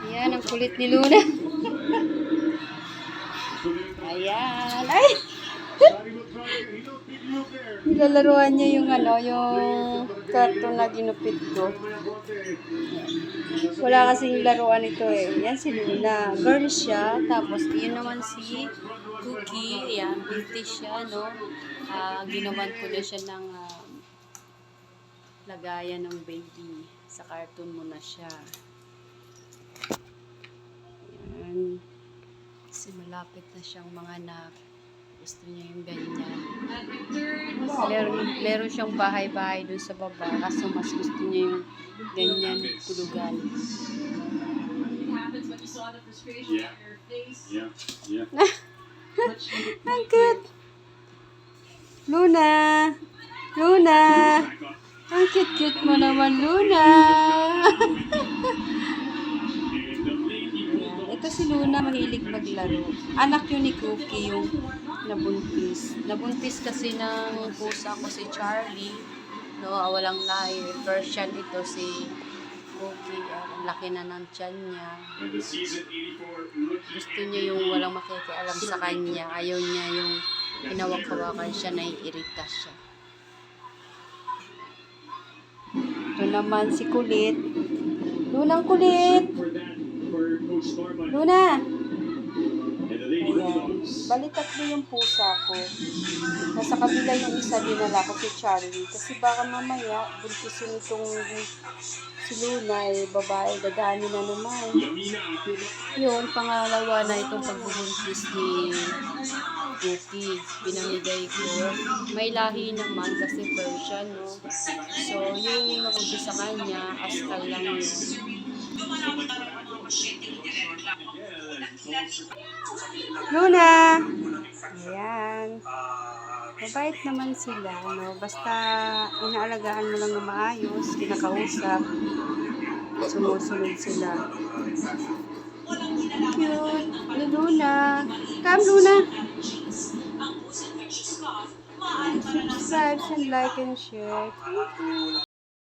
Ayan, ang kulit ni Luna. Ayan. Ay! Nilalaruan niya yung yung cartoon na ginupit ko. Wala kasing laruan ito eh. Yan si Luna. Girl siya. Tapos yun naman si Cookie. Ayan, buntis siya, no? Ginawan ko na siya ng lagayan ng baby. Sa cartoon mo na siya. Ayan. Kasi malapit na siyang manganak. Gusto niya yung ganyan. Meron siyang bahay-bahay dun sa baba. Kaso mas gusto niya yung ganyan tulugan. Ang cute! Luna! Luna! Ang cute-cute mo naman, Luna! Ito si Luna, mahilig maglaro. Anak yun ni Cookie, yung nabuntis. Nabuntis kasi ng pusa ko si Charlie. No, walang lahi. Persian ito si Cookie. Ang laki na ng tiyan niya. Gusto niya yung walang makikialam sa kanya. Ayaw niya yung hinawak-hawakan siya, naiirita siya. Ito naman si Kulit. Lunang Kulit! Luna! Ayan. Bali tatlo yung pusa ko. Nasa kabila yung isa, dinala ko si Charlie. Kasi baka mamaya, buntisin itong si Luna, babae, dadami na naman. Yun, pangalawa na itong pagbubuntis ni Cookie. Pinamigay ko. May lahi naman kasi Persian, no? So, yung nakubi sa kanya, askal lang yun. Luna! Ayan. Mabait naman sila, no? Basta inaalagaan mo lang na maayos, kinakausap, sumusunod sila. Cute! Luna! Come, Luna! Subscribe and like and share. Thank you.